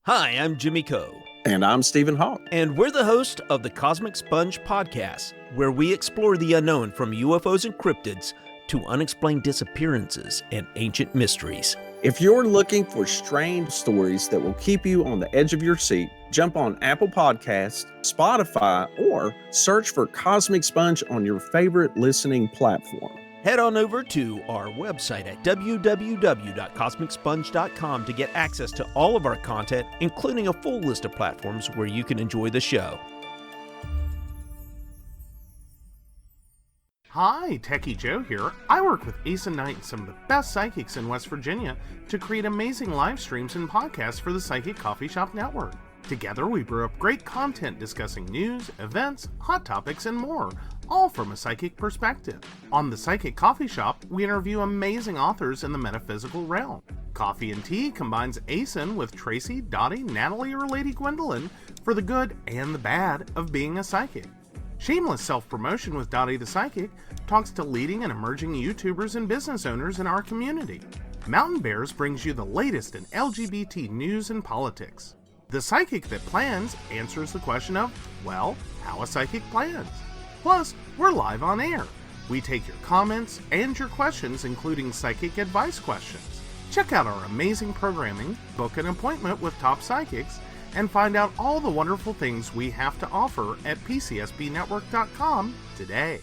Hi, I'm Jimmy Coe. And I'm Stephen Hawk. And we're the host of the Cosmic Sponge podcast, where we explore the unknown from UFOs and cryptids to unexplained disappearances and ancient mysteries. If you're looking for strange stories that will keep you on the edge of your seat, jump on Apple Podcasts, Spotify, or search for Cosmic Sponge on your favorite listening platform. Head on over to our website at www.cosmicsponge.com to get access to all of our content, including a full list of platforms where you can enjoy the show. Hi, Techie Joe here. I work with Ace and Knight and some of the best psychics in West Virginia to create amazing live streams and podcasts for the Psychic Coffee Shop Network. Together, we brew up great content discussing news, events, hot topics, and more, all from a psychic perspective. On the Psychic Coffee Shop, we interview amazing authors in the metaphysical realm. Coffee and Tea combines ASIN with Tracy, Dottie, Natalie, or Lady Gwendolyn for the good and the bad of being a psychic. Shameless Self-Promotion with Dottie the Psychic talks to leading and emerging YouTubers and business owners in our community. Mountain Bears brings you the latest in LGBT news and politics. The Psychic That Plans answers the question of, well, how a psychic plans. Plus, we're live on air. We take your comments and your questions, including psychic advice questions. Check out our amazing programming, book an appointment with top psychics, and find out all the wonderful things we have to offer at pcsbnetwork.com today.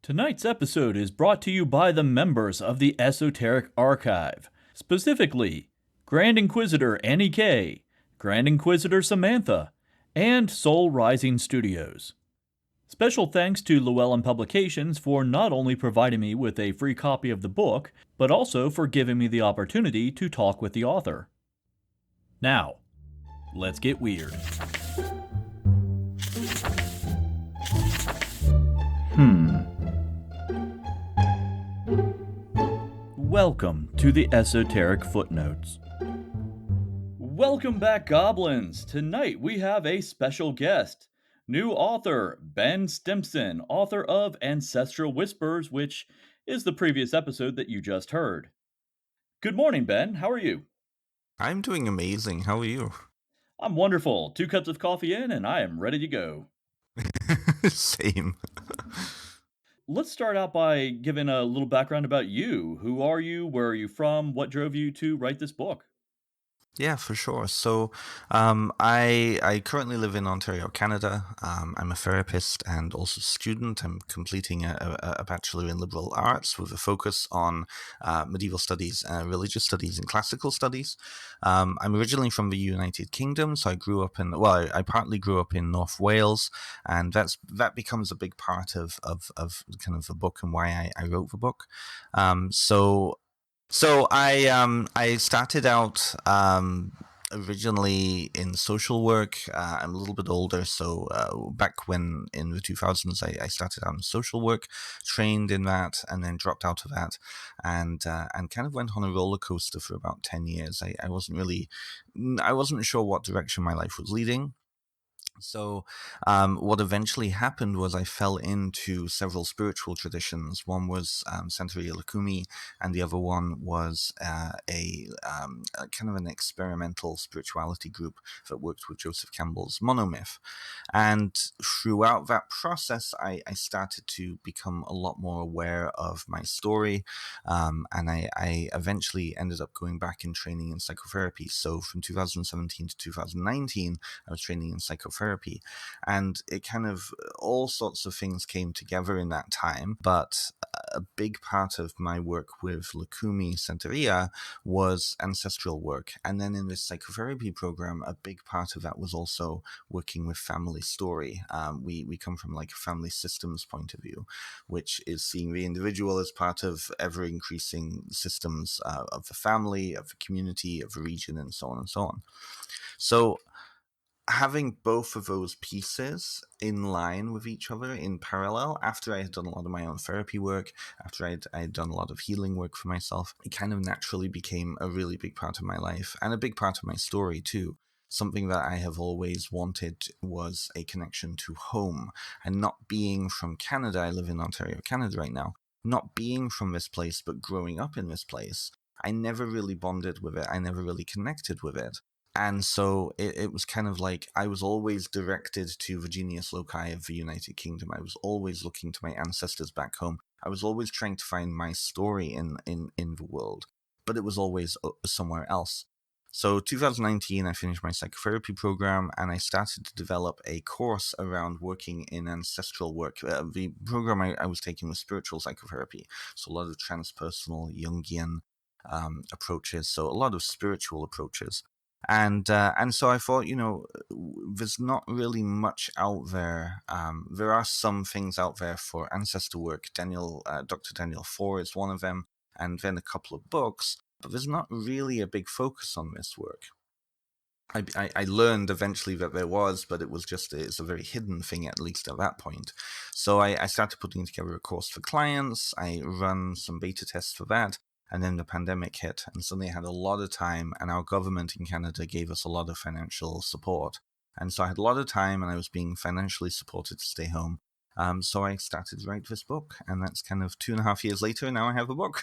Tonight's episode is brought to you by the members of the Esoteric Archive, specifically Grand Inquisitor Annie K, Grand Inquisitor Samantha, and Soul Rising Studios. Special thanks to Llewellyn Publications for not only providing me with a free copy of the book, but also for giving me the opportunity to talk with the author. Now, let's get weird. Welcome to the Esoteric Footnotes. Welcome back, Goblins! Tonight we have a special guest. New author, Ben Stimpson, author of Ancestral Whispers, which is the previous episode that you just heard. Good morning, Ben. How are you? I'm doing amazing. How are you? I'm wonderful. 2 cups of coffee in, and I am ready to go. Same. Let's start out by giving a little background about you. Who are you? Where are you from? What drove you to write this book? Yeah, for sure. So, I currently live in Ontario, Canada. I'm a therapist and also student. I'm completing a Bachelor in Liberal Arts with a focus on medieval studies, religious studies, and classical studies. I'm originally from the United Kingdom, so I grew up I partly grew up in North Wales, and that becomes a big part of kind of the book and why I wrote the book. So I started out originally in social work. I'm a little bit older, so back when in the 2000s, I started out in social work, trained in that, and then dropped out of that, and kind of went on a roller coaster for about 10 years. I wasn't sure what direction my life was leading. So what eventually happened was I fell into several spiritual traditions. One was Santeria Lukumi, and the other one was a kind of an experimental spirituality group that worked with Joseph Campbell's monomyth. And throughout that process, I started to become a lot more aware of my story, and I eventually ended up going back and training in psychotherapy. So from 2017 to 2019, I was training in psychotherapy. And it kind of all sorts of things came together in that time. But a big part of my work with Lukumi Santeria was ancestral work. And then in this psychotherapy program, a big part of that was also working with family story. We come from like a family systems point of view, which is seeing the individual as part of ever increasing systems of the family, of the community, of the region, and so on and so on. So having both of those pieces in line with each other in parallel, after I had done a lot of my own therapy work, after I'd done a lot of healing work for myself, it kind of naturally became a really big part of my life and a big part of my story too. Something that I have always wanted was a connection to home. And not being from Canada, I live in Ontario, Canada right now, not being from this place, but growing up in this place, I never really bonded with it. I never really connected with it. And so it was kind of like I was always directed to Virginius Loci of the United Kingdom. I was always looking to my ancestors back home. I was always trying to find my story in the world, but it was always somewhere else. So 2019, I finished my psychotherapy program, and I started to develop a course around working in ancestral work. The program I was taking was spiritual psychotherapy, so a lot of transpersonal Jungian approaches, so a lot of spiritual approaches. And so I thought, there's not really much out there. There are some things out there for ancestor work. Dr. Daniel Four is one of them, and then a couple of books. But there's not really a big focus on this work. I learned eventually that there was, but it's a very hidden thing, at least at that point. So I started putting together a course for clients. I run some beta tests for that. And then the pandemic hit, and suddenly I had a lot of time, and our government in Canada gave us a lot of financial support. And so I had a lot of time, and I was being financially supported to stay home. So I started to write this book, and that's kind of 2.5 years later, and now I have a book.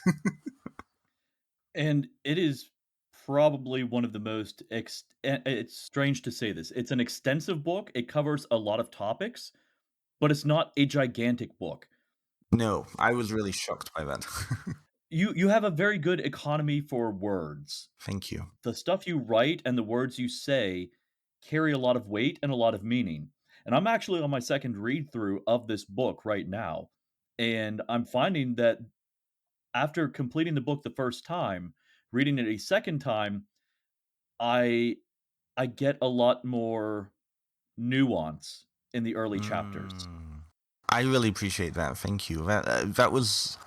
And it is probably one of the most it's strange to say this. It's an extensive book. It covers a lot of topics, but it's not a gigantic book. No, I was really shocked by that. You have a very good economy for words. Thank you. The stuff you write and the words you say carry a lot of weight and a lot of meaning. And I'm actually on my second read through of this book right now. And I'm finding that after completing the book the first time, reading it a second time, I I get a lot more nuance in the early chapters. I really appreciate that. Thank you. It was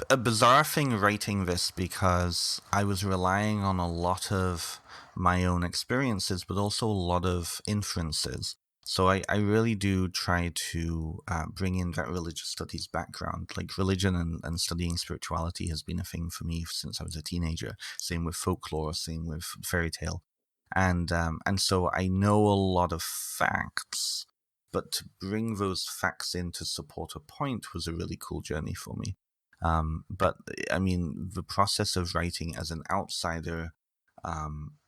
a bizarre thing writing this because I was relying on a lot of my own experiences, but also a lot of inferences. So I really do try to bring in that religious studies background. Like religion and studying spirituality has been a thing for me since I was a teenager. Same with folklore, same with fairy tale. And so I know a lot of facts, but to bring those facts in to support a point was a really cool journey for me. But I mean, the process of writing as an outsider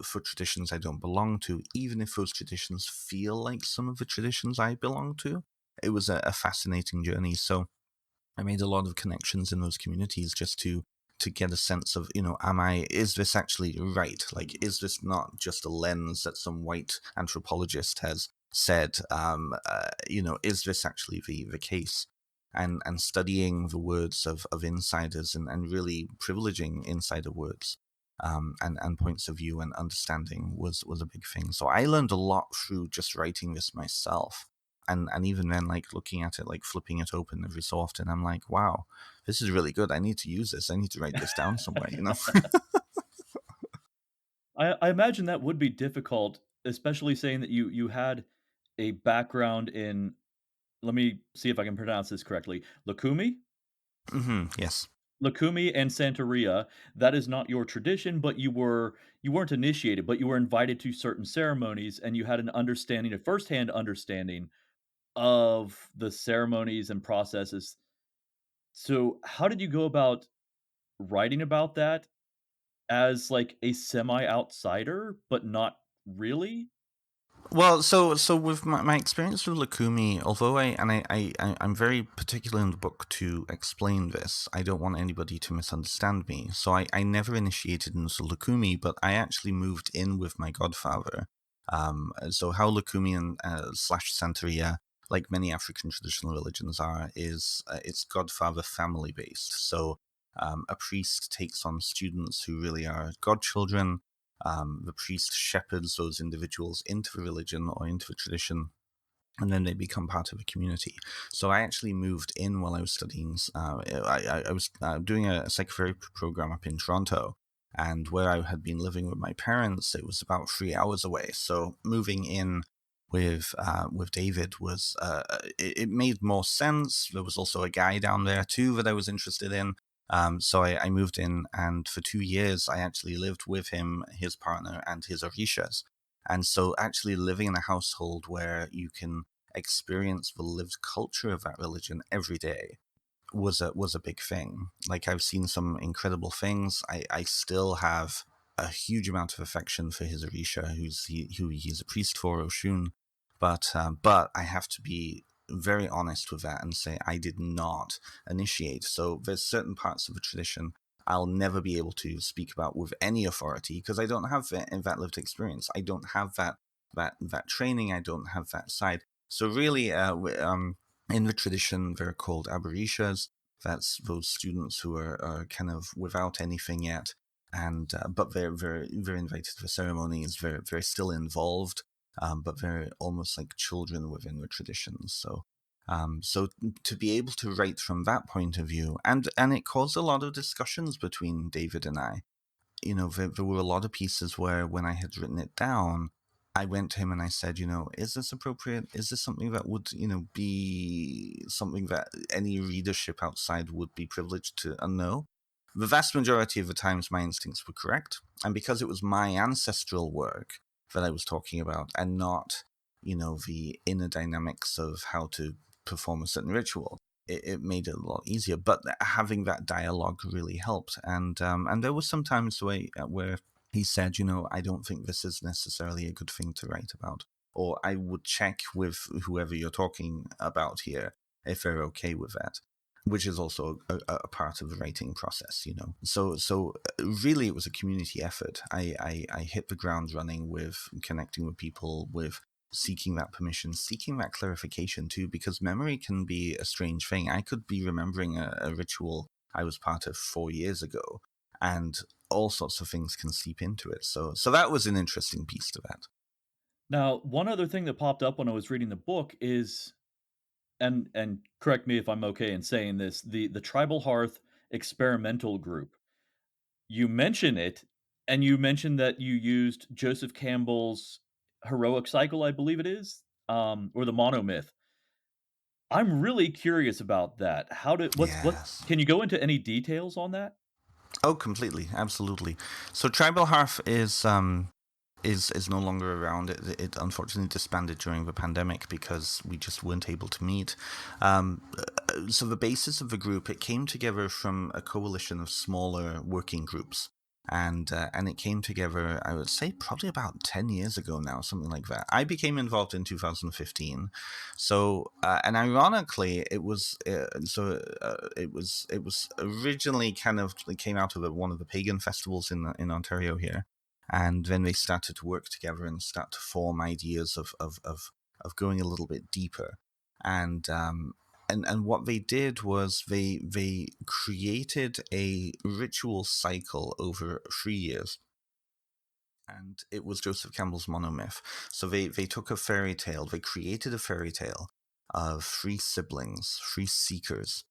for traditions I don't belong to, even if those traditions feel like some of the traditions I belong to, it was a fascinating journey. So I made a lot of connections in those communities just to get a sense of, is this actually right? Like, is this not just a lens that some white anthropologist has said? Is this actually the case? And studying the words of insiders and really privileging insider words and points of view and understanding was a big thing. So I learned a lot through just writing this myself. And even then, like looking at it, like flipping it open every so often, I'm like, wow, this is really good. I need to use this. I need to write this down somewhere, I imagine that would be difficult, especially saying that you had a background in, let me see if I can pronounce this correctly, Lukumi? Yes. Lukumi and Santeria. That is not your tradition, but you weren't initiated, but you were invited to certain ceremonies, and you had an understanding, a firsthand understanding of the ceremonies and processes. So, how did you go about writing about that as, like, a semi-outsider, but not really? Well, so with my experience with Lukumi, although I'm very particular in the book to explain this, I don't want anybody to misunderstand me. So I never initiated into Lukumi, but I actually moved in with my godfather. So how Lukumi and slash Santeria, like many African traditional religions are, is it's godfather family based. So a priest takes on students who really are godchildren. The priest shepherds those individuals into the religion or into the tradition, and then they become part of a community. So I actually moved in while I was studying. I was doing a psychotherapy program up in Toronto, and where I had been living with my parents, it was about 3 hours away. So moving in with David was it made more sense. There was also a guy down there too that I was interested in. So I moved in, and for 2 years, I actually lived with him, his partner, and his Orishas. And so actually living in a household where you can experience the lived culture of that religion every day was a big thing. Like I've seen some incredible things. I still have a huge amount of affection for his Orisha, who he's a priest for, Oshun. But I have to be very honest with that and say I did not initiate. So there's certain parts of the tradition I'll never be able to speak about with any authority because I don't have that lived experience. I don't have that training. I don't have that side. So really, in the tradition, they're called aberishas. That's those students who are kind of without anything yet, and but they're invited to the ceremonies. They're still involved, but they're almost like children within the traditions. So to be able to write from that point of view, and it caused a lot of discussions between David and I. There were a lot of pieces where when I had written it down, I went to him and I said, is this appropriate? Is this something that would, be something that any readership outside would be privileged to know? The vast majority of the times my instincts were correct. And because it was my ancestral work that I was talking about and not, the inner dynamics of how to perform a certain ritual, it made it a lot easier. But having that dialogue really helped. And there were some times where he said, I don't think this is necessarily a good thing to write about. Or I would check with whoever you're talking about here if they're okay with that, which is also a part of the writing process, So really it was a community effort. I hit the ground running with connecting with people, with seeking that permission, seeking that clarification too, because memory can be a strange thing. I could be remembering a ritual I was part of 4 years ago, and all sorts of things can seep into it. So that was an interesting piece to that. Now, one other thing that popped up when I was reading the book is, and correct me if I'm okay in saying this, the Tribal Hearth experimental group. You mention it, and you mentioned that you used Joseph Campbell's heroic cycle, I believe it is, or the monomyth. I'm really curious about that. What's Yes. can you go into any details on that? Oh, completely, absolutely. So Tribal Hearth is no longer around. It unfortunately disbanded during the pandemic because we just weren't able to meet. So the basis of the group, it came together from a coalition of smaller working groups. And it came together, I would say, probably about 10 years ago now, something like that. I became involved in 2015. So, and ironically, it was originally kind of came out of one of the pagan festivals in Ontario here. And then they started to work together and start to form ideas of going a little bit deeper. And what they did was they created a ritual cycle over 3 years. And it was Joseph Campbell's monomyth. So they took a fairy tale, they created a fairy tale of 3 siblings, 3 seekers.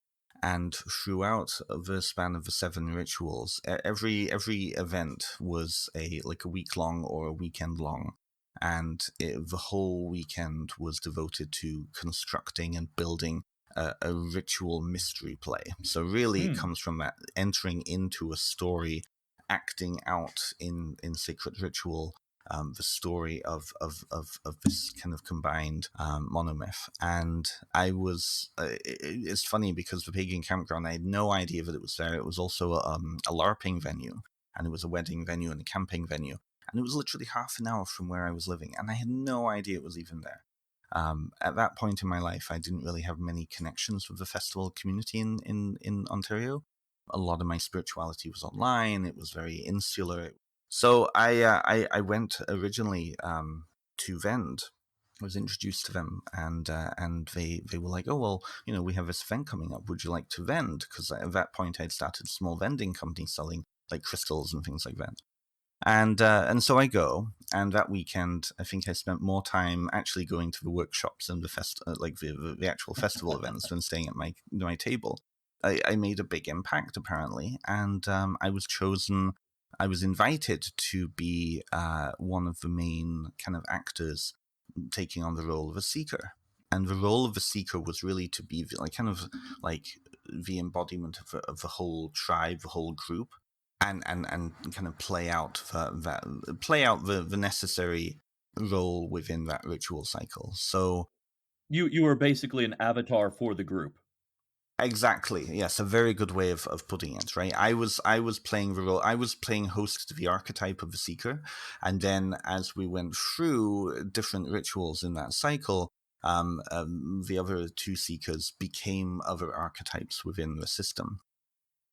And throughout the span of the 7 rituals, every event was a week long or a weekend long. And the whole weekend was devoted to constructing and building a ritual mystery play. So really it comes from that entering into a story, acting out in sacred ritual the story of this kind of combined monomyth. And I was it's funny because the pagan campground, I had no idea that it was there. It was also a LARPing venue, and it was a wedding venue and a camping venue, and it was literally half an hour from where I was living, and I had no idea it was even there. At that point in my life, I didn't really have many connections with the festival community in Ontario. A lot of my spirituality was online. It was very insular. So I went originally to Vend. I was introduced to them, and they were like, oh, well, we have this event coming up. Would you like to vend? Because at that point I'd started a small vending company selling like crystals and things like that. And so I go, and that weekend I think I spent more time actually going to the workshops and the actual festival events than staying at my table. I made a big impact apparently, and I was chosen. I was invited to be one of the main kind of actors taking on the role of a seeker. And the role of the seeker was really to be the embodiment of the whole tribe, the whole group, and kind of play out the necessary role within that ritual cycle. So You were basically an avatar for the group. Exactly. Yes, a very good way of putting it, right? I was playing the role. I was playing host to the archetype of the seeker, and then as we went through different rituals in that cycle, the other two seekers became other archetypes within the system.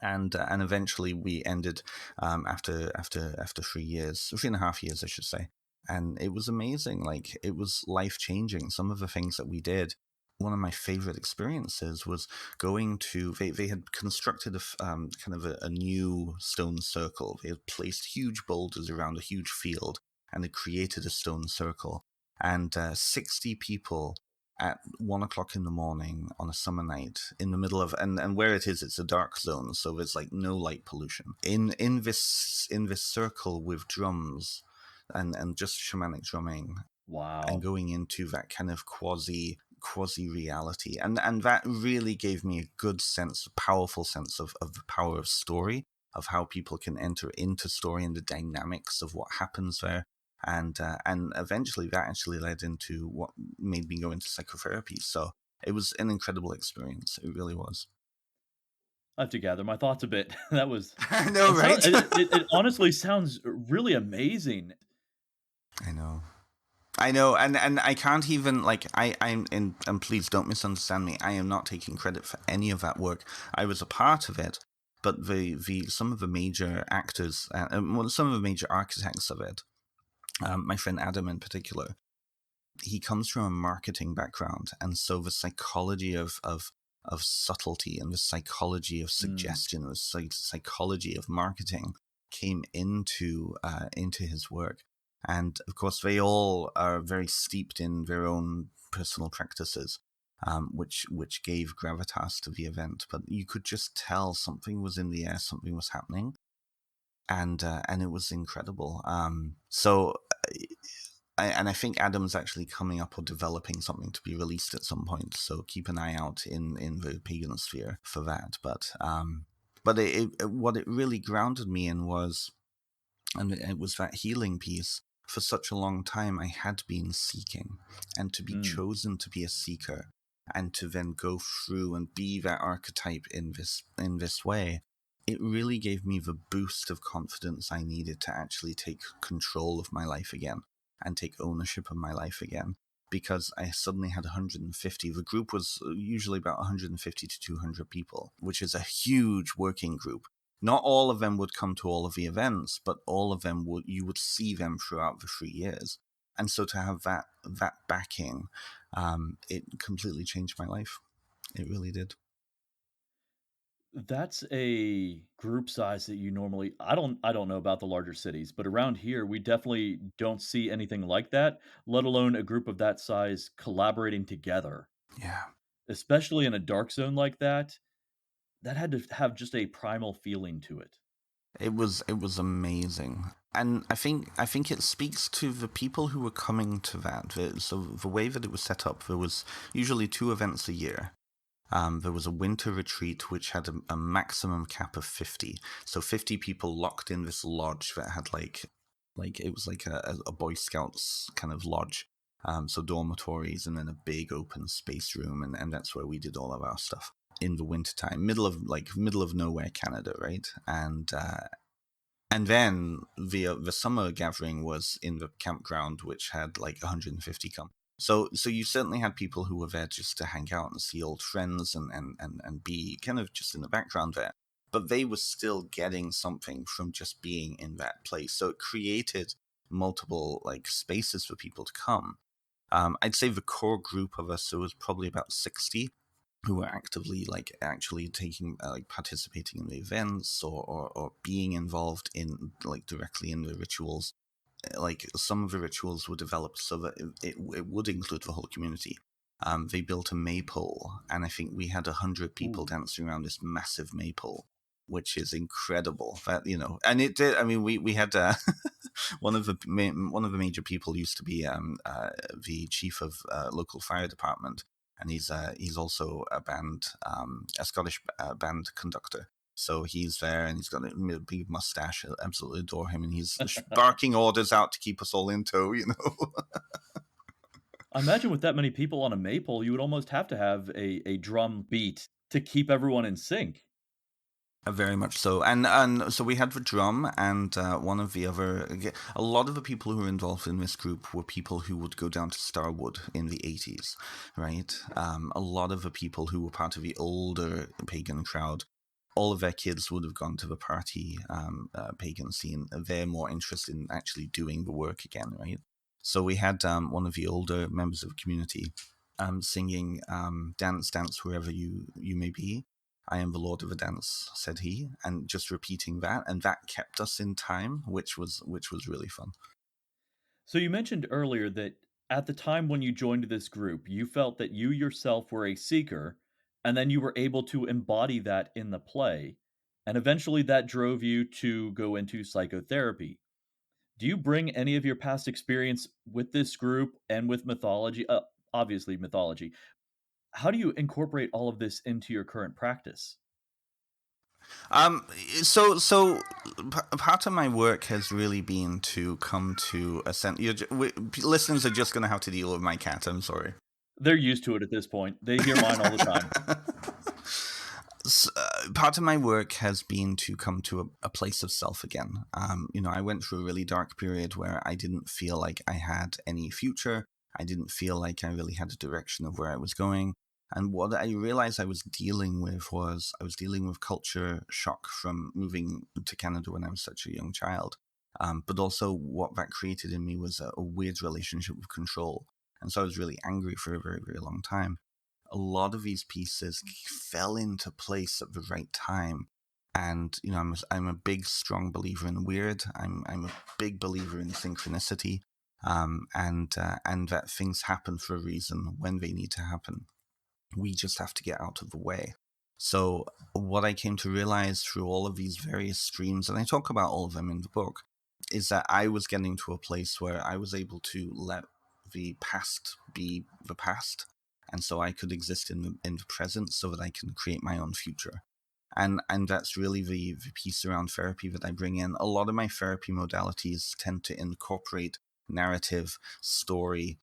And eventually we ended after 3 years, 3.5 years, I should say. And it was amazing. Like, it was life changing. Some of the things that we did. One of my favorite experiences was going to. They had constructed kind of a new stone circle. They had placed huge boulders around a huge field, and they created a stone circle. And 60 people at 1 o'clock in the morning on a summer night in the middle of, and where it is, it's a dark zone, so there's like no light pollution in this circle with drums and just shamanic drumming, Wow. and going into that kind of quasi reality, and that really gave me a good sense, a powerful sense of the power of story, of how people can enter into story and the dynamics of what happens there. And eventually that actually led into what made me go into psychotherapy. So it was an incredible experience. It really was. I have to gather my thoughts a bit. That was I know, right? it honestly sounds really amazing. I know, and I can't even, like, I'm in, and please don't misunderstand me. I am not taking credit for any of that work. I was a part of it, but the some of the major actors, some of the major architects of it, my friend Adam in particular, he comes from a marketing background, and so the psychology of subtlety and the psychology of suggestion, the psychology of marketing came into his work. And of course, they all are very steeped in their own personal practices, which gave gravitas to the event. But you could just tell something was in the air, something was happening, and it was incredible. I think Adam's actually coming up or developing something to be released at some point. So keep an eye out in the pagan sphere for that. But what it really grounded me in was, and it was that healing piece. For such a long time, I had been seeking, and to be chosen to be a seeker, and to then go through and be that archetype in this way, it really gave me the boost of confidence I needed to actually take control of my life again and take ownership of my life again, because I suddenly had 150. The group was usually about 150 to 200 people, which is a huge working group. Not all of them would come to all of the events, but all of them you would see them throughout the 3 years. And so to have that backing, it completely changed my life. It really did. That's a group size that you normally I don't know about the larger cities, but around here, we definitely don't see anything like that, let alone a group of that size collaborating together. Yeah. Especially in a dark zone like that, that had to have just a primal feeling to it. It was amazing. And I think it speaks to the people who were coming to that. So the way that it was set up, there was usually 2 events a year. There was a winter retreat which had a maximum cap of 50. So 50 people locked in this lodge that had like it was like a Boy Scouts kind of lodge. So dormitories, and then a big open space room, and that's where we did all of our stuff in the wintertime, middle of nowhere Canada, right? And then the summer gathering was in the campground, which had like 150 come. So you certainly had people who were there just to hang out and see old friends and be kind of just in the background there. But they were still getting something from just being in that place. So it created multiple like spaces for people to come. I'd say the core group of us, so it was probably about 60 who were actively actually taking participating in the events, or being involved in directly in the rituals. Like, some of the rituals were developed so that it would include the whole community. They built a maypole, and I think we had 100 people dancing around this massive maypole, which is incredible. That, and it did. I mean, we had one of the major people used to be the chief of local fire department, and he's also a Scottish band conductor. So he's there, and he's got a big mustache. I absolutely adore him, and he's barking orders out to keep us all in tow. I imagine with that many people on a maypole, you would almost have to have a drum beat to keep everyone in sync. Very much so, and so we had the drum, and one of the other, a lot of the people who were involved in this group were people who would go down to Starwood in the 80s, right? A lot of the people who were part of the older pagan crowd, all of their kids would have gone to the party pagan scene. They're more interested in actually doing the work again, right? So we had one of the older members of the community singing "Dance, Dance Wherever You May Be. I am the Lord of the Dance," said he, and just repeating that, and that kept us in time, which was really fun. So you mentioned earlier that at the time when you joined this group, you felt that you yourself were a seeker, and then you were able to embody that in the play, and eventually that drove you to go into psychotherapy. Do you bring any of your past experience with this group and with mythology, obviously mythology? How do you incorporate all of this into your current practice? Um, so part of my work has really been to come to a sense. Listeners are just going to have to deal with my cat. I'm sorry. They're used to it at this point. They hear mine all the time. Part of my work has been to come to a place of self again. I went through a really dark period where I didn't feel like I had any future. I didn't feel like I really had a direction of where I was going. And what I realized I was dealing with was I was dealing with culture shock from moving to Canada when I was such a young child. But also what that created in me was a weird relationship with control. And so I was really angry for a very, very long time. A lot of these pieces fell into place at the right time. And I'm a big, strong believer in weird. I'm a big believer in synchronicity, and that things happen for a reason when they need to happen. We just have to get out of the way. So what I came to realize through all of these various streams, and I talk about all of them in the book, is that I was getting to a place where I was able to let the past be the past, and so I could exist in the present so that I can create my own future. And that's really the piece around therapy that I bring in. A lot of my therapy modalities tend to incorporate narrative, story.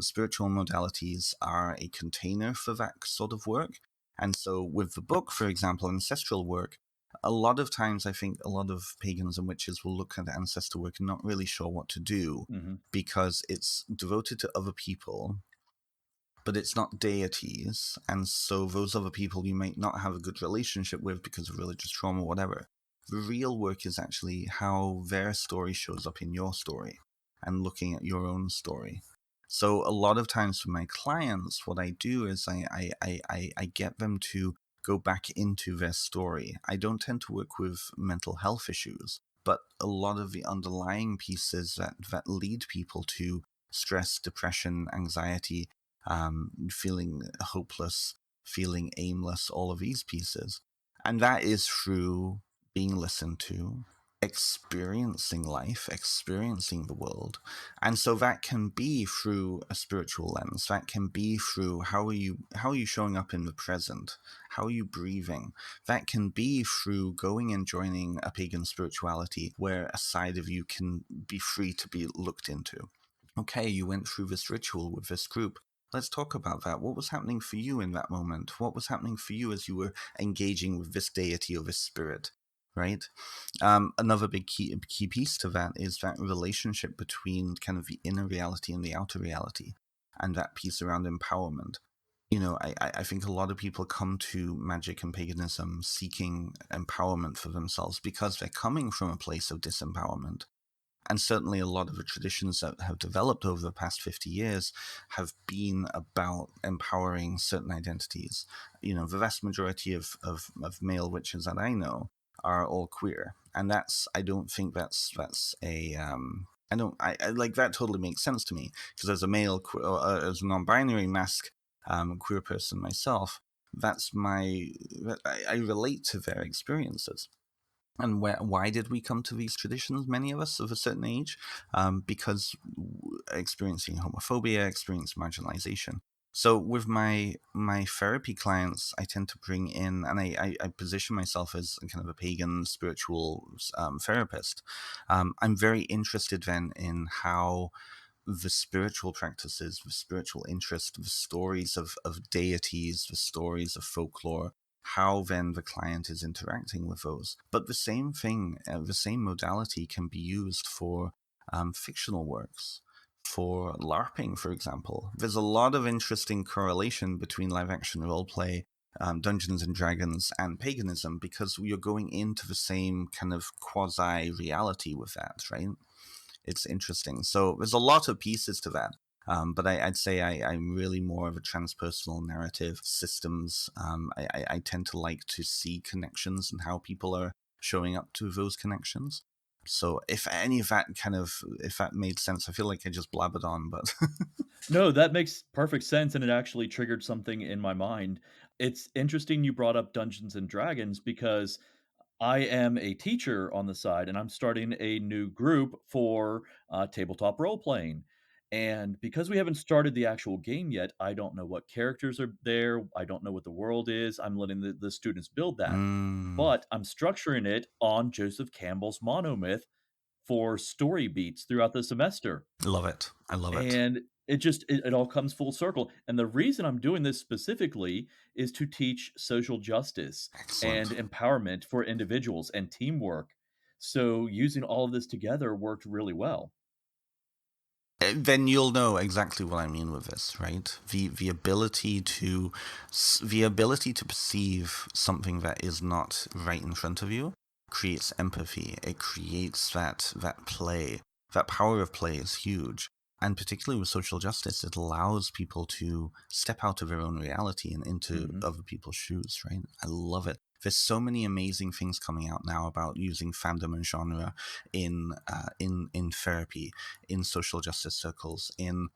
Spiritual modalities are a container for that sort of work. And so with the book, for example, ancestral work, a lot of times I think a lot of pagans and witches will look at ancestor work and not really sure what to do because it's devoted to other people, but it's not deities. And so those other people you might not have a good relationship with because of religious trauma or whatever. The real work is actually how their story shows up in your story and looking at your own story. So a lot of times for my clients, what I do is I get them to go back into their story. I don't tend to work with mental health issues, but a lot of the underlying pieces that lead people to stress, depression, anxiety, feeling hopeless, feeling aimless, all of these pieces. And that is through being listened to, experiencing life, experiencing the world. And so that can be through a spiritual lens. That can be through how are you showing up in the present? How are you breathing? That can be through going and joining a pagan spirituality where a side of you can be free to be looked into. Okay, you went through this ritual with this group. Let's talk about that. What was happening for you in that moment? What was happening for you as you were engaging with this deity or this spirit, right? Another big key piece to that is that relationship between kind of the inner reality and the outer reality, and that piece around empowerment. I think a lot of people come to magic and paganism seeking empowerment for themselves because they're coming from a place of disempowerment. And certainly a lot of the traditions that have developed over the past 50 years have been about empowering certain identities. The vast majority of male witches that I know are all queer. And I don't think that's a, I like that totally makes sense to me because as a male, as a non-binary mask queer person myself, I relate to their experiences. And why did we come to these traditions, many of us of a certain age? Because experiencing homophobia, experiencing marginalization. So with my therapy clients, I tend to bring in, and I position myself as kind of a pagan spiritual therapist. I'm very interested then in how the spiritual practices, the spiritual interest, the stories of deities, the stories of folklore, how then the client is interacting with those. But the same thing, the same modality can be used for fictional works, for LARPing, for example. There's a lot of interesting correlation between live action role play, Dungeons and Dragons, and paganism, because you're going into the same kind of quasi reality with that, right? It's interesting. So there's a lot of pieces to that. But I'd say I'm really more of a transpersonal narrative systems. I tend to like to see connections and how people are showing up to those connections. So if any of that if that made sense, I feel like I just blabbered on, but No, that makes perfect sense, and it actually triggered something in my mind. It's interesting you brought up Dungeons and Dragons because I am a teacher on the side, and I'm starting a new group for tabletop role playing. And because we haven't started the actual game yet, I don't know what characters are there. I don't know what the world is. I'm letting the students build that. mm, But I'm structuring it on Joseph Campbell's monomyth for story beats throughout the semester. love it. I love it. And it all comes full circle, and the reason I'm doing this specifically is to teach social justice and Excellent. empowerment for individuals and teamwork. So using all of this together worked really well. Then you'll know exactly what I mean with this, right? The ability to perceive something that is not right in front of you creates empathy. It creates that play. That power of play is huge. And particularly with social justice, it allows people to step out of their own reality and into Mhm. other people's shoes, right? I love it. There's so many amazing things coming out now about using fandom and genre in therapy, in social justice circles, in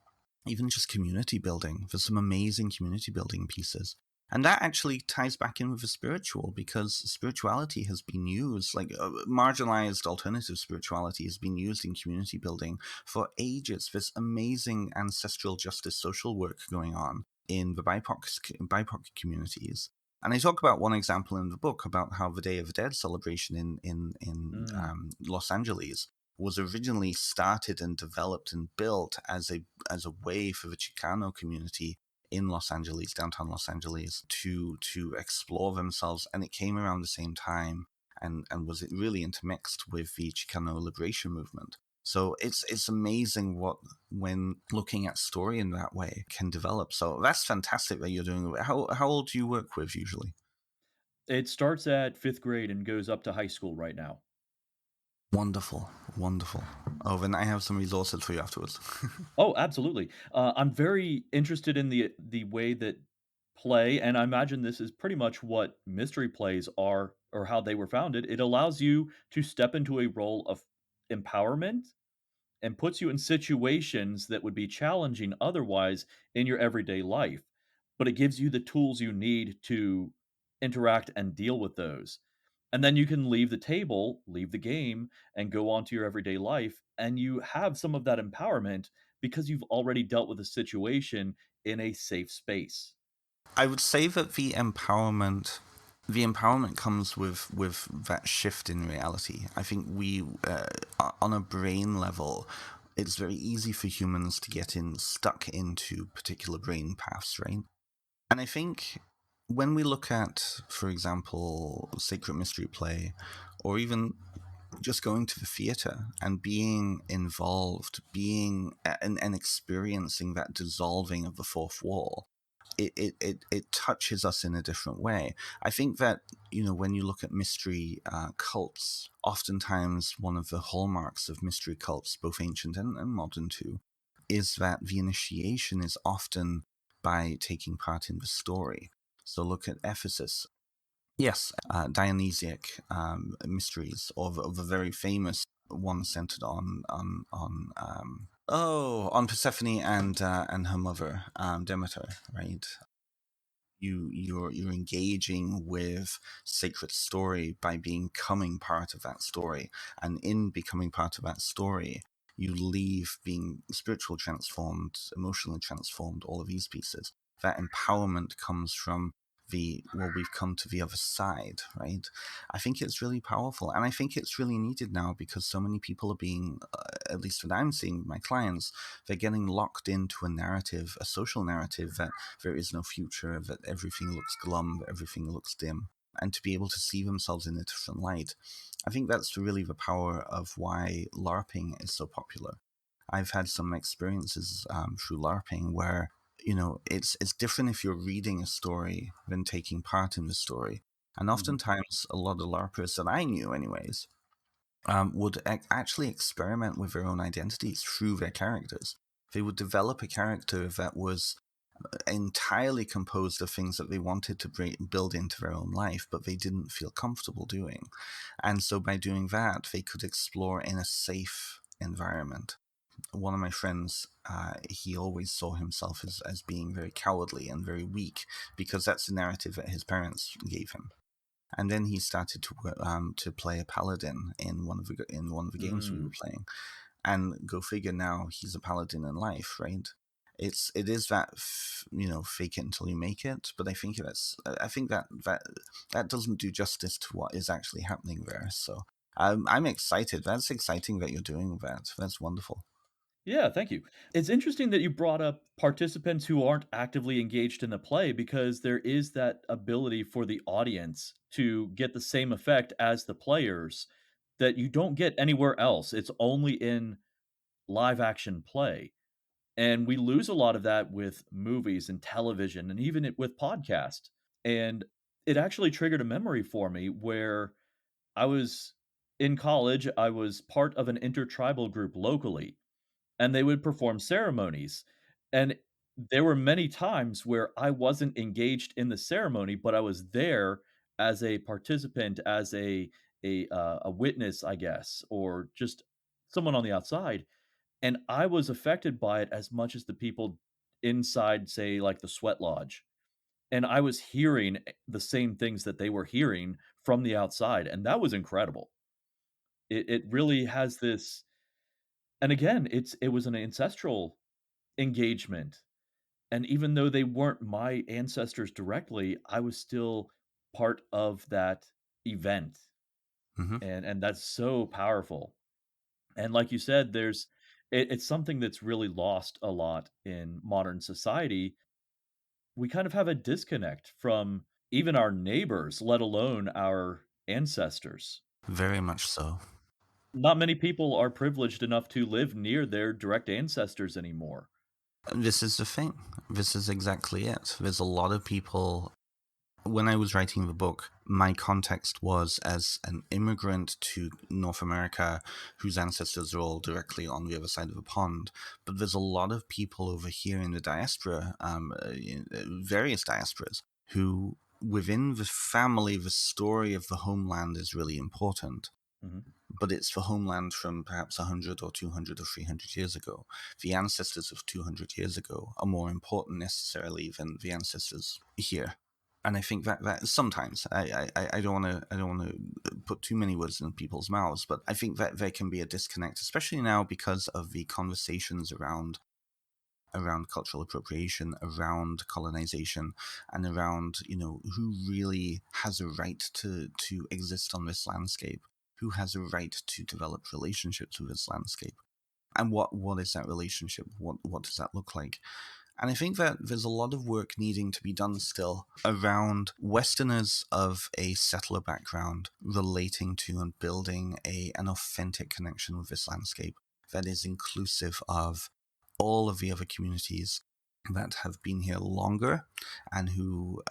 even just community building. There's some amazing community building pieces. And that actually ties back in with the spiritual, because spirituality has been used, like marginalized alternative spirituality has been used in community building for ages. There's amazing ancestral justice social work going on in the BIPOC communities. And I talk about one example in the book about how the Day of the Dead celebration in Mm. Los Angeles was originally started and developed and built as a way for the Chicano community in Los Angeles, downtown Los Angeles, to explore themselves, and it came around the same time and was really intermixed with the Chicano liberation movement. So it's amazing what, when looking at story in that way, can develop. So that's fantastic that you're doing it. How old do you work with usually? It starts at 5th grade and goes up to high school right now. Wonderful, wonderful. Oh, then I have some resources for you afterwards. Oh, absolutely. I'm very interested in the way that play, and I imagine this is pretty much what mystery plays are or how they were founded. It allows you to step into a role of empowerment and puts you in situations that would be challenging otherwise in your everyday life. But it gives you the tools you need to interact and deal with those. And then you can leave the table, leave the game, and go on to your everyday life. And you have some of that empowerment because you've already dealt with a situation in a safe space. I would say that the empowerment comes with that shift in reality. I think we, on a brain level, it's very easy for humans to get stuck into particular brain paths, right? And I think when we look at, for example, sacred mystery play, or even just going to the theater and being involved, and experiencing that dissolving of the fourth wall, it touches us in a different way. I think that, when you look at mystery cults, oftentimes one of the hallmarks of mystery cults, both ancient and modern too, is that the initiation is often by taking part in the story. So look at Ephesus. Yes, Dionysiac mysteries, or the very famous one centered on Persephone and her mother, Demeter, right? You're engaging with sacred story by becoming part of that story, and in becoming part of that story, you leave being spiritual transformed, emotionally transformed, all of these pieces. That empowerment comes from we've come to the other side, right? I think it's really powerful, and I think it's really needed now because so many people are being, at least what I'm seeing with my clients, they're getting locked into a narrative, a social narrative that there is no future, that everything looks glum, that everything looks dim, and to be able to see themselves in a different light. I think that's really the power of why LARPing is so popular. I've had some experiences through LARPing where, it's different if you're reading a story than taking part in the story. And oftentimes, a lot of LARPers that I knew, anyways, would actually experiment with their own identities through their characters. They would develop a character that was entirely composed of things that they wanted to build into their own life, but they didn't feel comfortable doing. And so by doing that, they could explore in a safe environment. One of my friends, he always saw himself as being very cowardly and very weak because that's the narrative that his parents gave him. And then he started to play a paladin in one of the games we were playing, and go figure, now he's a paladin in life, right? It is that fake it until you make it, but I think that doesn't do justice to what is actually happening there. So I'm excited. That's exciting that you're doing that. That's wonderful. Yeah, thank you. It's interesting that you brought up participants who aren't actively engaged in the play because there is that ability for the audience to get the same effect as the players that you don't get anywhere else. It's only in live action play. And we lose a lot of that with movies and television and even with podcast. And it actually triggered a memory for me where I was in college, I was part of an intertribal group locally, and they would perform ceremonies. And there were many times where I wasn't engaged in the ceremony, but I was there as a participant, as a witness, I guess, or just someone on the outside. And I was affected by it as much as the people inside, say, like the sweat lodge. And I was hearing the same things that they were hearing from the outside, and that was incredible. It really has this, and again, it was an ancestral engagement, and even though they weren't my ancestors directly, I was still part of that event, Hmm. and that's so powerful. And like you said, it's something that's really lost a lot in modern society. We kind of have a disconnect from even our neighbors, let alone our ancestors. Very much so. Not many people are privileged enough to live near their direct ancestors anymore. This is the thing. This is exactly it. There's a lot of people. When I was writing the book, my context was as an immigrant to North America whose ancestors are all directly on the other side of the pond. But there's a lot of people over here in the diaspora, various diasporas, who within the family, the story of the homeland is really important. Mhm. But it's the homeland from perhaps 100 or 200 or 300 years ago. The ancestors of 200 years ago are more important necessarily than the ancestors here. And I think that sometimes I don't want to put too many words in people's mouths, but I think that there can be a disconnect, especially now because of the conversations around cultural appropriation, around colonization, and around who really has a right to exist on this landscape, who has a right to develop relationships with this landscape, and what is that relationship? What does that look like? And I think that there's a lot of work needing to be done still around Westerners of a settler background relating to and building an authentic connection with this landscape that is inclusive of all of the other communities that have been here longer and who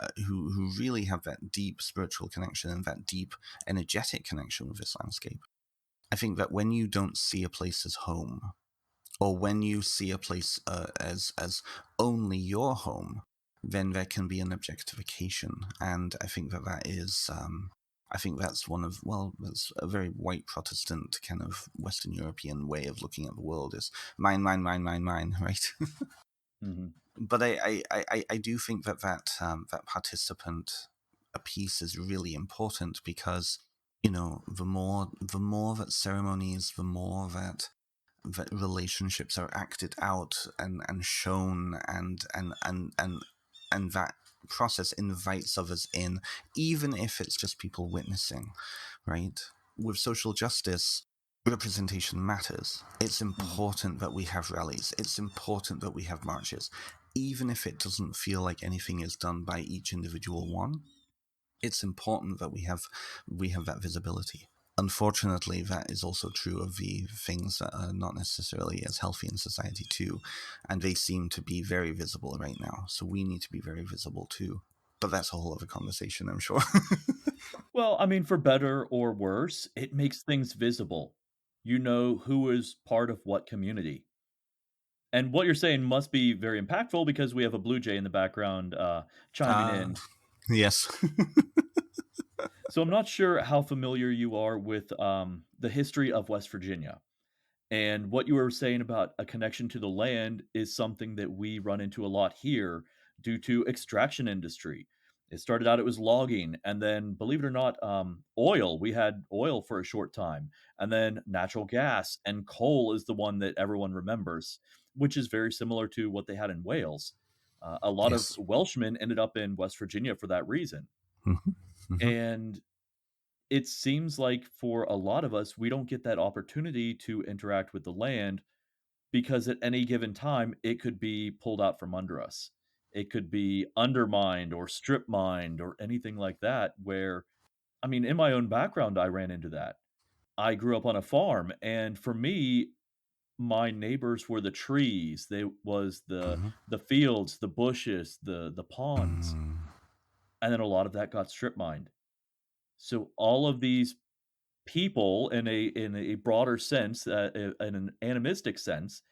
really have that deep spiritual connection and that deep energetic connection with this landscape. I think that when you don't see a place as home, or when you see a place as only your home, then there can be an objectification. And I think that is, I think that's that's a very white Protestant kind of Western European way of looking at the world, is mine, mine, mine, mine, mine, right? Mhm. But I do think that participant piece is really important because, the more that ceremonies, the more that relationships are acted out and shown and that process invites others in, even if it's just people witnessing, right? With social justice, representation matters. It's important that we have rallies. It's important that we have marches. Even if it doesn't feel like anything is done by each individual one, it's important that we have that visibility. Unfortunately, that is also true of the things that are not necessarily as healthy in society too, and they seem to be very visible right now. So we need to be very visible too. But that's a whole other conversation, I'm sure. Well, I mean, for better or worse, it makes things visible. You know who is part of what community. And what you're saying must be very impactful because we have a blue jay in the background chiming in. Yes. So I'm not sure how familiar you are with the history of West Virginia. And what you were saying about a connection to the land is something that we run into a lot here due to extraction industry. It started out it was logging, and then believe it or not, oil. We had oil for a short time, and then natural gas and coal is the one that everyone remembers, which is very similar to what they had in Wales. A lot of Yes. Welshmen ended up in West Virginia for that reason, Mm-hmm. and it seems like for a lot of us, we don't get that opportunity to interact with the land because at any given time, it could be pulled out from under us. It could be undermined or strip mined or anything like that. Where, I mean, in my own background, I ran into that. I grew up on a farm, and for me, my neighbors were the trees. They was Mm-hmm. the fields, the bushes, the ponds, Mm, and then a lot of that got strip mined. So all of these people in a broader sense, in an animistic sense,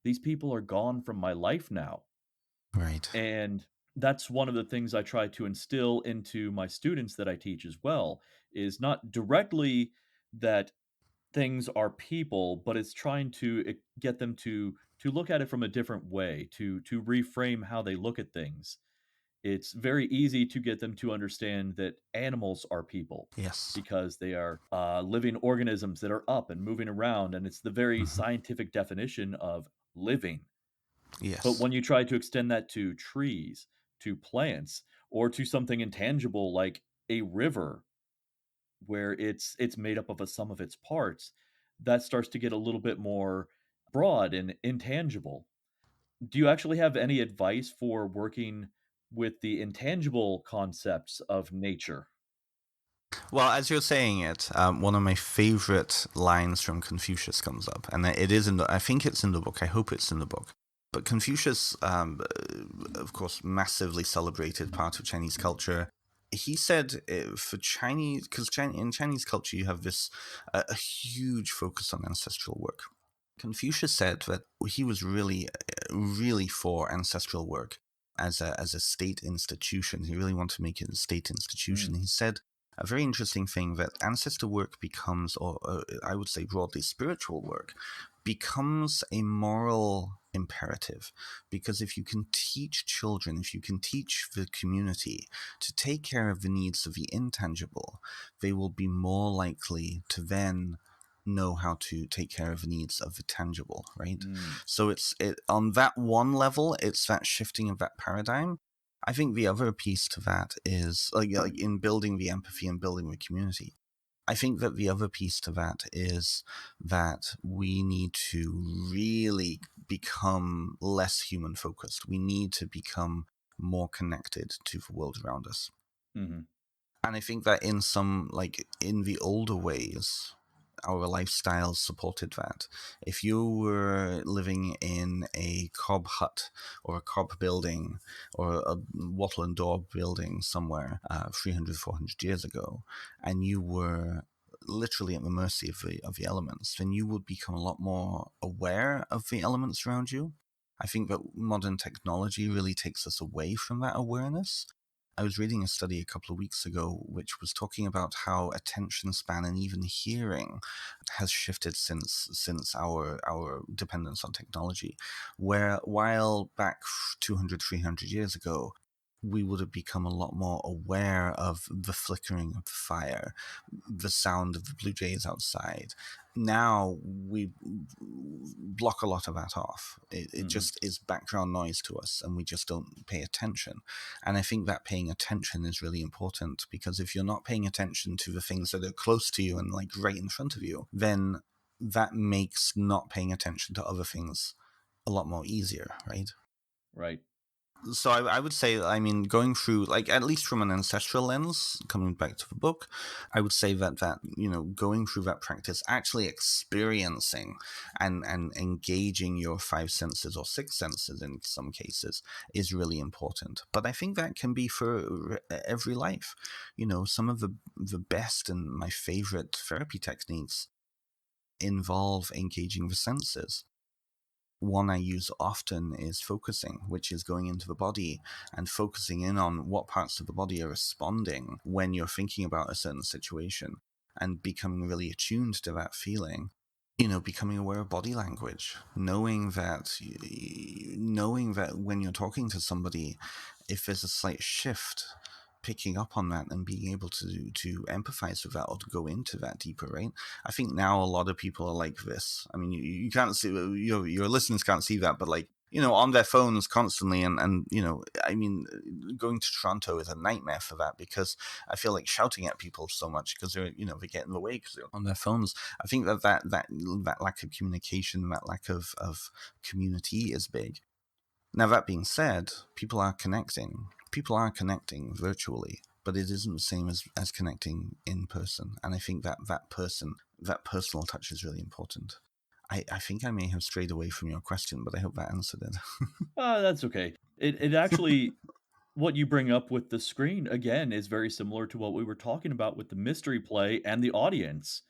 these people are gone from my life now. right. And that's one of the things I try to instill into my students that I teach as well, is not directly that things are people, but it's trying to get them to look at it from a different way, to reframe how they look at things. It's very easy to get them to understand that animals are people Yes. because they are living organisms that are up and moving around, and it's the very Mm-hmm. scientific definition of living. But Yes. when you try to extend that to trees, to plants, or to something intangible like a river, where it's made up of a sum of its parts, that starts to get a little bit more broad and intangible. Do you actually have any advice for working with the intangible concepts of nature? Well, as you're saying it, one of my favorite lines from Confucius comes up, and it is in the. I think it's in the book. I hope it's in the book. But Confucius, of course, massively celebrated part of Chinese culture. He said for Chinese, because in Chinese culture you have this a huge focus on ancestral work. Confucius said that he was really for ancestral work as a state institution. He really wanted to make it a state institution. Mm, He said a very interesting thing that ancestor work becomes, or I would say broadly spiritual work, becomes a moral imperative. Because if you can teach children, if you can teach the community to take care of the needs of the intangible, they will be more likely to then know how to take care of the needs of the tangible, right? mm, So it's on that one level, it's that shifting of that paradigm. I think the other piece to that is like in building the empathy and building the community. I think that the other piece to that is that we need to really become less human focused. We need to become more connected to the world around us. mhm, And I think that in the older ways, our lifestyles supported that. If you were living in a cob hut or a cob building or a wattle and daub building somewhere 300, 400 years ago, and you were literally at the mercy of the elements, then you would become a lot more aware of the elements around you. I think that modern technology really takes us away from that awareness. I was reading a study a couple of weeks ago which was talking about how attention span and even hearing has shifted since our dependence on technology. Where while back 200, 300 years ago, we would have become a lot more aware of the flickering of the fire, the sound of the blue jays outside. Now we block a lot of that off. It just is background noise to us, and we just don't pay attention. And I think that paying attention is really important, because if you're not paying attention to the things that are close to you and like right in front of you, then that makes not paying attention to other things a lot more easier, right? Right. So I would say, I mean, going through, like, at least from an ancestral lens, coming back to the book, I would say that going through that practice, actually experiencing and engaging your five senses, or six senses in some cases, is really important. But I think that can be for every life. Some of the best and my favorite therapy techniques involve engaging the senses. One I use often is focusing, which is going into the body and focusing in on what parts of the body are responding when you're thinking about a certain situation, and becoming really attuned to that feeling. Becoming aware of body language, knowing that when you're talking to somebody, if there's a slight shift, picking up on that and being able to empathize with that, or to go into that deeper, right? I think now a lot of people are like this. I mean, you can't see, your listeners can't see that, but like, on their phones constantly, and I mean, going to Toronto is a nightmare for that, because I feel like shouting at people so much because they get in the way because they're on their phones. I think that lack of communication, that lack of community is big. Now, that being said, people are connecting virtually, but it isn't the same as connecting in person. And I think that personal touch is really important. I think I may have strayed away from your question, but I hope that answered it. That's okay. It actually, what you bring up with the screen, again, is very similar to what we were talking about with the mystery play and the audience.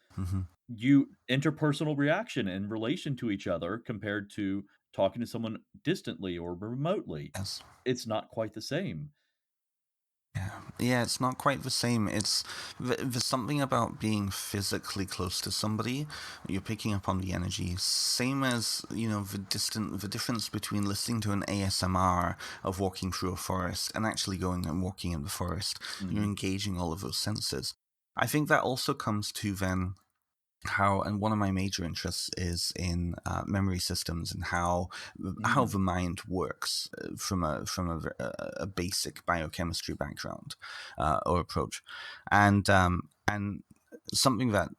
Interpersonal reaction in relation to each other compared to talking to someone distantly or remotely. Yes. It's not quite the same. Yeah, it's not quite the same. There's something about being physically close to somebody. You're picking up on the energy. Same as, the difference between listening to an ASMR of walking through a forest and actually going and walking in the forest. You're engaging all of those senses. I think that also comes to then and one of my major interests is in memory systems, and how the mind works from a basic biochemistry background or approach, and something that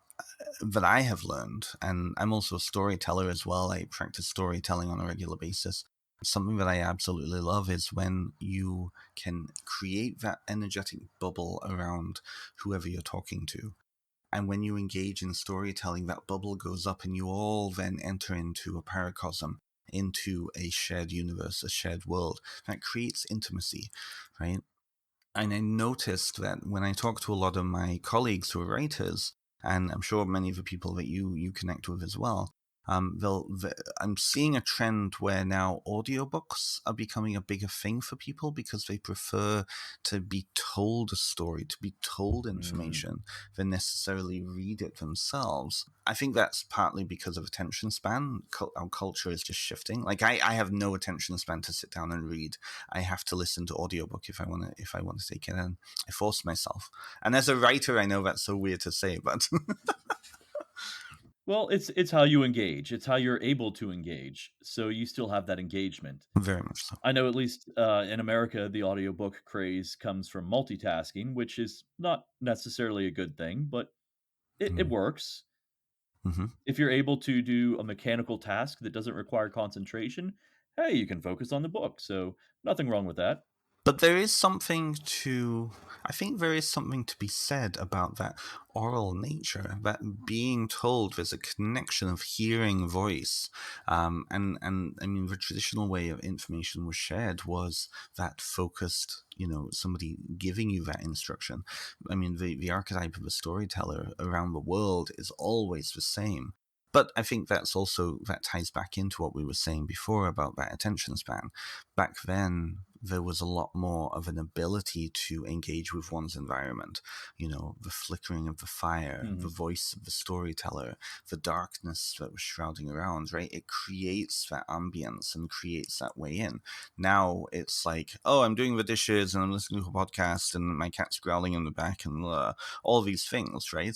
I have learned, and I'm also a storyteller as well. I practice storytelling on a regular basis. Something that I absolutely love is when you can create that energetic bubble around whoever you're talking to. And when you engage in storytelling, that bubble goes up, and you all then enter into a paracosm, into a shared universe, a shared world. That creates intimacy, right? And I noticed that when I talk to a lot of my colleagues who are writers, and I'm sure many of the people that you connect with as well, I'm seeing a trend where now audiobooks are becoming a bigger thing for people, because they prefer to be told a story, to be told information, than necessarily read it themselves. I think that's partly because of attention span. Our culture is just shifting. Like I have no attention span to sit down and read. I have to listen to audiobook if I want to take it in. I force myself. And as a writer, I know that's so weird to say, but Well, it's how you engage. It's how you're able to engage. So you still have that engagement. very much so. I know at least in America, the audiobook craze comes from multitasking, which is not necessarily a good thing, but it works. If you're able to do a mechanical task that doesn't require concentration, hey, you can focus on the book. So nothing wrong with that. But I think there is something to be said about that oral nature, that being told. There's a connection of hearing voice. And I mean, the traditional way of information was shared was that focused, somebody giving you that instruction. I mean, the archetype of a storyteller around the world is always the same. But I think that ties back into what we were saying before about that attention span. Back then, there was a lot more of an ability to engage with one's environment. The flickering of the fire, the voice of the storyteller, the darkness that was shrouding around, right? It creates that ambience and creates that way in. Now it's like, oh, I'm doing the dishes and I'm listening to a podcast and my cat's growling in the back and all these things, right?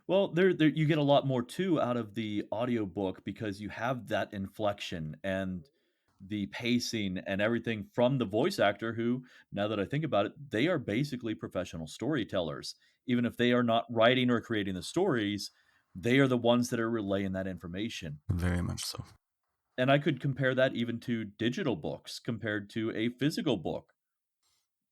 Well, there you get a lot more too out of the audiobook because you have that inflection and the pacing and everything from the voice actor who, now that I think about it, they are basically professional storytellers. Even if they are not writing or creating the stories, they are the ones that are relaying that information. Very much so. And I could compare that even to digital books compared to a physical book.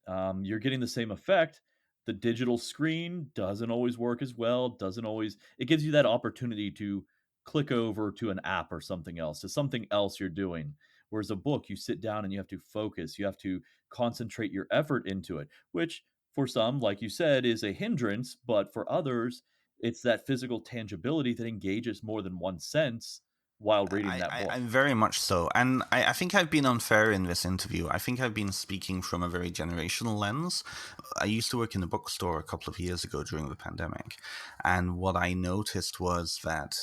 You're getting the same effect. The digital screen doesn't always work as well, doesn't always, it gives you that opportunity to click over to an app or something else, to something else you're doing. Whereas a book, you sit down and you have to focus, you have to concentrate your effort into it, which for some, like you said, is a hindrance, but for others, it's that physical tangibility that engages more than one sense while reading that book. I'm very much so. And I think I've been unfair in this interview. I think I've been speaking from a very generational lens. I used to work in a bookstore a couple of years ago during the pandemic. And what I noticed was that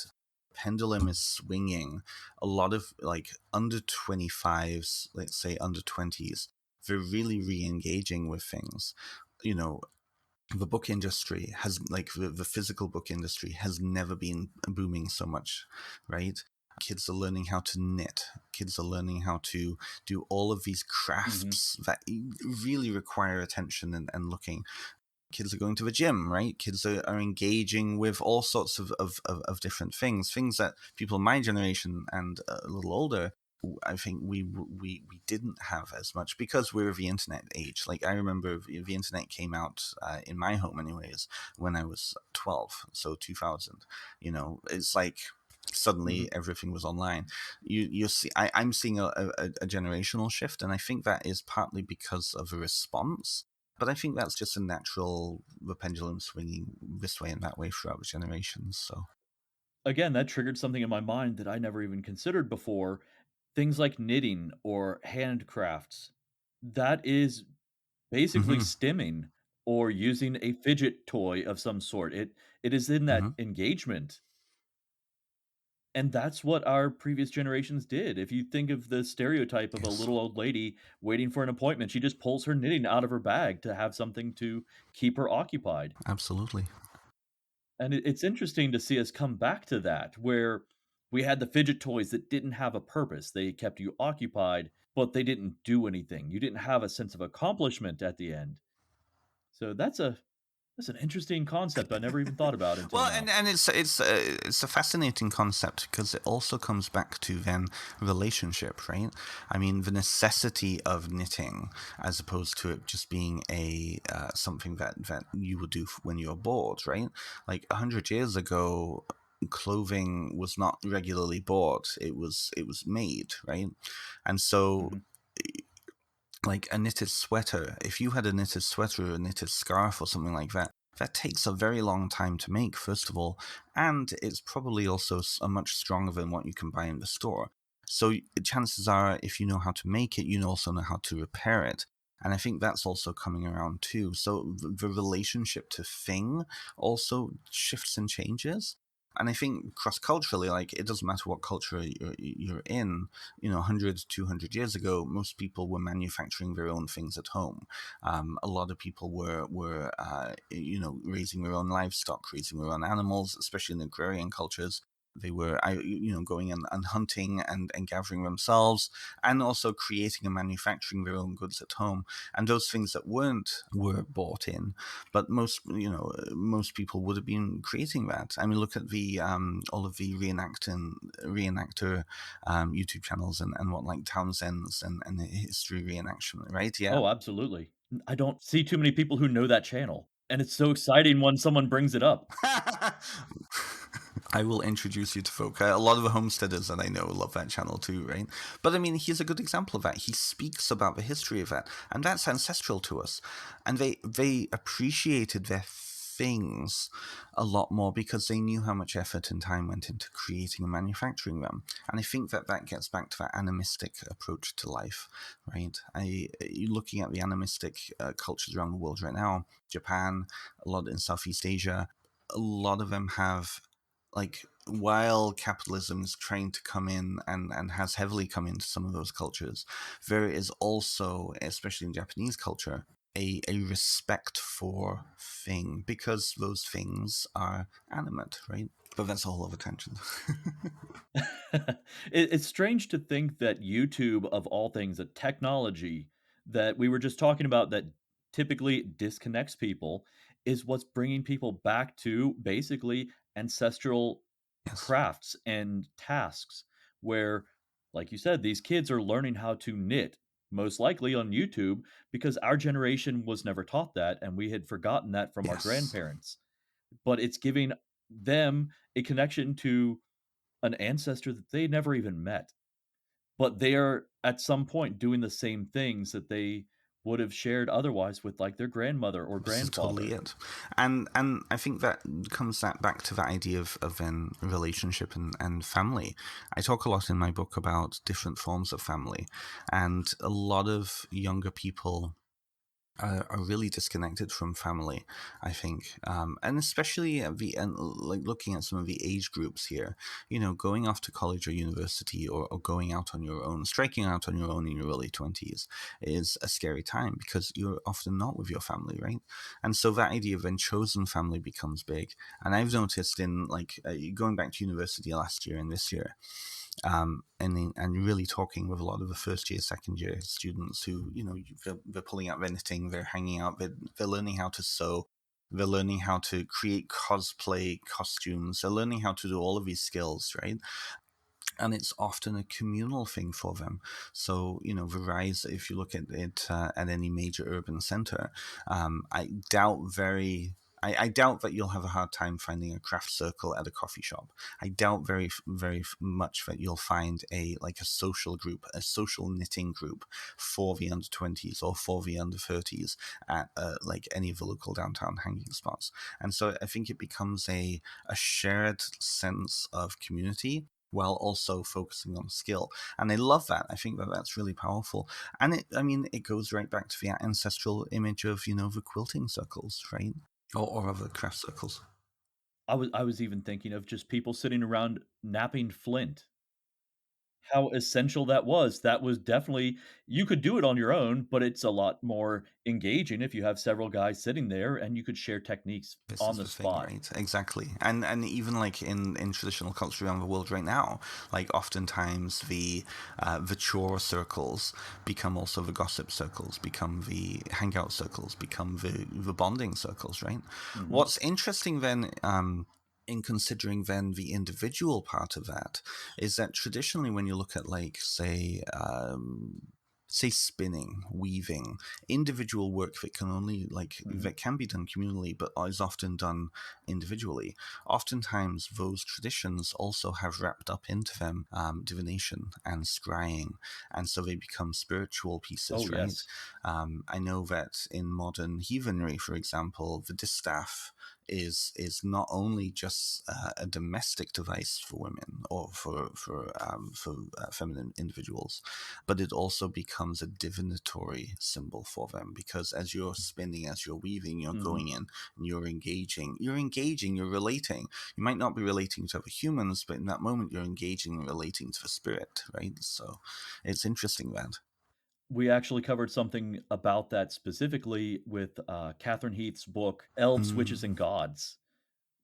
pendulum is swinging. A lot of like under 25s, let's say under 20s, they're really re-engaging with things. The book industry has, like, the physical book industry has never been booming so much, right? Kids are learning how to knit. Kids are learning how to do all of these crafts that really require attention and looking. Kids are going to the gym, right? Kids are engaging with all sorts of different things that people my generation and a little older, I think we didn't have as much because we're the internet age. Like, I remember the internet came out in my home anyways when I was 12, so 2000. It's like suddenly everything was online. You see, I'm seeing a generational shift, and I think that is partly because of a response. But I think that's just a natural, the pendulum swinging this way and that way throughout the generations. So Again, that triggered something in my mind that I never even considered before. Things like knitting or handcrafts. That is basically hmm stimming or using a fidget toy of some sort. It is in that hmm engagement. And that's what our previous generations did. If you think of the stereotype of a yes, little old lady waiting for an appointment, she just pulls her knitting out of her bag to have something to keep her occupied. absolutely. And it's interesting to see us come back to that, where we had the fidget toys that didn't have a purpose. They kept you occupied, but they didn't do anything. You didn't have a sense of accomplishment at the end. So that's an interesting concept I never even thought about until Well, now. and it's a fascinating concept because it also comes back to then relationship, right? I mean, the necessity of knitting, as opposed to it just being a something that you would do when you're bored, right? Like 100 years ago, clothing was not regularly bought; it was made, right? And so, Mhm. like a knitted sweater, if you had a knitted sweater or a knitted scarf or something like that, that takes a very long time to make, first of all, and it's probably also much stronger than what you can buy in the store. So chances are, if you know how to make it, you also know how to repair it. And I think that's also coming around too. So the relationship to thing also shifts and changes. And I think cross-culturally, like, it doesn't matter what culture you're in, 100, 200 years ago, most people were manufacturing their own things at home. A lot of people were raising their own livestock, raising their own animals, especially in agrarian cultures. They were, going and hunting and gathering themselves, and also creating and manufacturing their own goods at home. And those things that weren't were bought in, but most people would have been creating that. I mean, look at the all of the reenactor YouTube channels and what, like Townsend's and history reenaction, right? Yeah. Oh, absolutely. I don't see too many people who know that channel, and it's so exciting when someone brings it up. I will introduce you to folk. A lot of the homesteaders that I know love that channel too, right? But I mean, he's a good example of that. He speaks about the history of that, and that's ancestral to us. And they appreciated their things a lot more because they knew how much effort and time went into creating and manufacturing them. And I think that that gets back to that animistic approach to life, right? You're looking at the animistic cultures around the world right now, Japan, a lot in Southeast Asia, a lot of them have, like, while capitalism is trying to come in and has heavily come into some of those cultures, there is also, especially in Japanese culture, a respect for thing because those things are animate, right? But that's a whole other tangent. It's strange to think that YouTube, of all things, a technology that we were just talking about that typically disconnects people, is what's bringing people back to basically ancestral Yes. crafts and tasks where, like you said, these kids are learning how to knit, most likely on YouTube, because our generation was never taught that and we had forgotten that from our Yes. grandparents. But it's giving them a connection to an ancestor that they never even met, but they are at some point doing the same things that they would have shared otherwise with like their grandmother or This is totally grandfather. it. And I think that comes back to that idea of then relationship and family. I talk a lot in my book about different forms of family, and a lot of younger people are really disconnected from family, I think, and especially at the and like looking at some of the age groups here, going off to college or university, or going out on your own, striking out on your own in your early 20s is a scary time because you're often not with your family, right? And so that idea of then chosen family becomes big. And I've noticed in like going back to university last year and this year, and really talking with a lot of the first year, second year students who, they're pulling out their knitting, they're hanging out, they're learning how to sew, they're learning how to create cosplay costumes, they're learning how to do all of these skills, right? And it's often a communal thing for them. So, the rise, if you look at it at any major urban center, I doubt that you'll have a hard time finding a craft circle at a coffee shop. I doubt very much that you'll find a social group, a social knitting group for the under 20s or for the under 30s at like any of the local downtown hanging spots. And so I think it becomes a shared sense of community while also focusing on skill. And I love that. I think that that's really powerful. And it goes right back to the ancestral image of, the quilting circles, right? Or other craft circles. I was even thinking of just people sitting around knapping flint. How essential that was. That was definitely, you could do it on your own, but it's a lot more engaging if you have several guys sitting there and you could share techniques This on is the the thing, spot. right? Exactly. And even like in traditional culture around the world right now, like oftentimes the chore circles become also the gossip circles, become the hangout circles, become the bonding circles, right? Mhm. What's interesting then, in considering then the individual part of that, is that traditionally when you look at like say spinning, weaving, individual work that can only Mhm. that can be done communally but is often done individually, oftentimes those traditions also have wrapped up into them divination and scrying, and so they become spiritual Oh, pieces, right? yes. I know that in modern heathenry, for example, the distaff is not only just a domestic device for women or for feminine individuals, but it also becomes a divinatory symbol for them, because as you're spinning, as you're weaving, you're Mhm. going in and you're relating. You might not be relating to other humans, but in that moment you're engaging and relating to the spirit, right? So it's interesting that. We actually covered something about that specifically with, Catherine Heath's book, Elves, Witches, and Mm, Gods,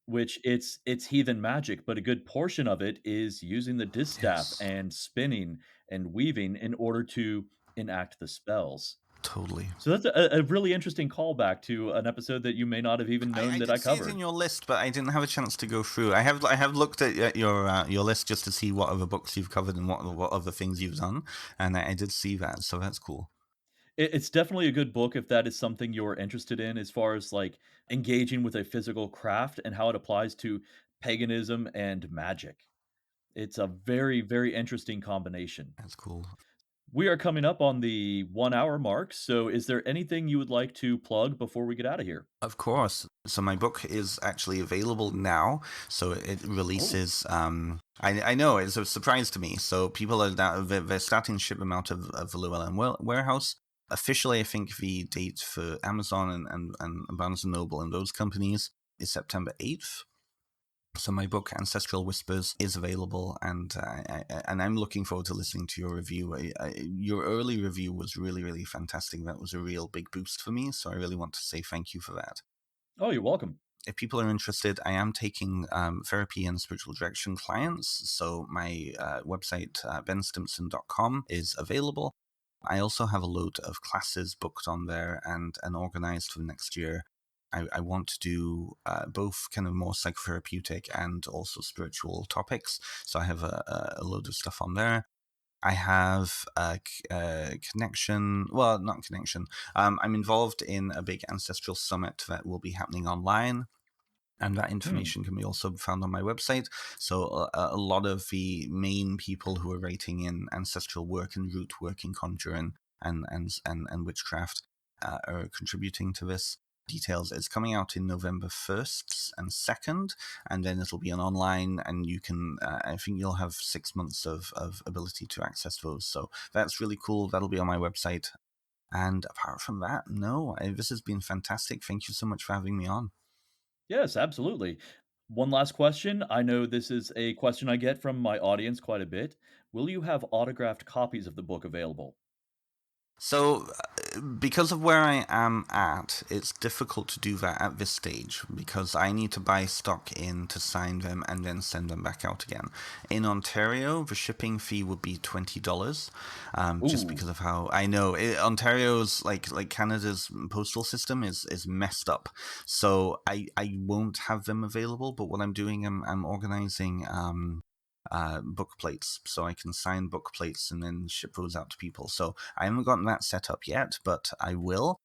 which it's heathen magic, but a good portion of it is using the distaff yes, and spinning and weaving in order to enact the spells. totally. So that's a really interesting callback to an episode that you may not have even known I that did I see it in covered. your list, but I didn't have a chance to go through. I have looked at your list just to see what other books you've covered and what other things you've done, and I did see that, so that's cool. It's definitely a good book if that is something you're interested in as far as, like, engaging with a physical craft and how it applies to paganism and magic. It's a very, very interesting combination. That's cool. We are coming up on the 1 hour mark, so is there anything you would like to plug before we get out of here? Of course. So my book is actually available now. So it releases. I know it's a surprise to me. So people are now, they're starting to ship them out of the Llewellyn warehouse. Officially, I think the date for Amazon and Barnes & Noble and those companies is September 8th. So my book, Ancestral Whispers, is available, and I'm looking forward to listening to your review. Your early review was really, really fantastic. That was a real big boost for me, so I really want to say thank you for that. Oh, you're welcome. If people are interested, I am taking therapy and spiritual direction clients, so my website, benstimpson.com, is available. I also have a load of classes booked on there and organized for the next year. I want to do both kind of more psychotherapeutic and also spiritual topics. So I have a load of stuff on there. I have a connection. Well, not connection. I'm involved in a big ancestral summit that will be happening online. And that information can be also found on my website. So a lot of the main people who are writing in ancestral work and root work in conjuring and witchcraft are contributing to this. Details is coming out in November 1st and 2nd, and then it'll be an online, and you can I think you'll have 6 months of ability to access those. So that's really cool. That'll be on my website. And apart from that, no, this has been fantastic. Thank you so much for having me on. Yes, absolutely. One last question. I know this is a question I get from my audience quite a bit. Will you have autographed copies of the book available? So, because of where I am at, it's difficult to do that at this stage because I need to buy stock in to sign them and then send them back out again. In Ontario, the shipping fee would be $20, just because of how I know Ontario's like Canada's postal system is messed up. So I won't have them available. But what I'm doing, I'm organizing book plates, so I can sign book plates and then ship those out to people. So I haven't gotten that set up yet, but I will.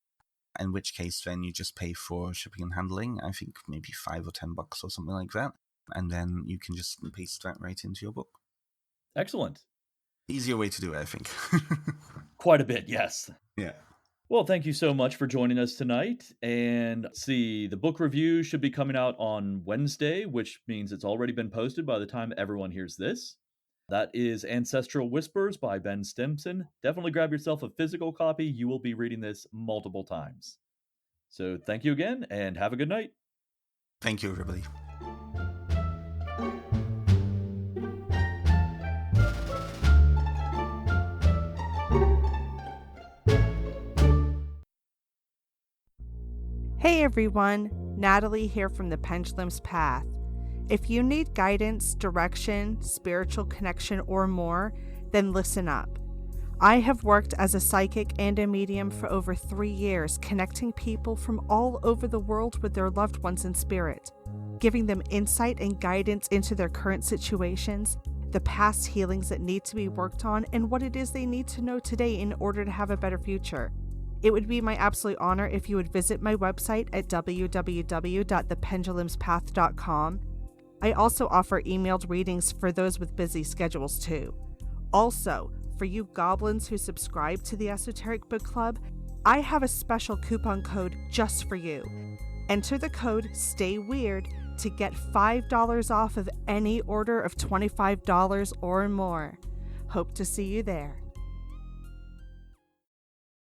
In which case, then you just pay for shipping and handling. I think maybe $5 or $10 or something like that, and then you can just paste that right into your book. Excellent. Easier way to do it, I think. Quite a bit, yes. Yeah. Well, thank you so much for joining us tonight. And see, the book review should be coming out on Wednesday, which means it's already been posted by the time everyone hears this. That is Ancestral Whispers by Ben Stimpson. Definitely grab yourself a physical copy. You will be reading this multiple times. So thank you again, and have a good night. Thank you, everybody. Hey everyone, Natalie here from the Pendulum's Path. If you need guidance, direction, spiritual connection, or more, then listen up. I have worked as a psychic and a medium for over 3 years, connecting people from all over the world with their loved ones in spirit, giving them insight and guidance into their current situations, the past healings that need to be worked on, and what it is they need to know today in order to have a better future. It would be my absolute honor if you would visit my website at www.thependulumspath.com. I also offer emailed readings for those with busy schedules too. Also, for you goblins who subscribe to the Esoteric Book Club, I have a special coupon code just for you. Enter the code STAYWEIRD to get $5 off of any order of $25 or more. Hope to see you there.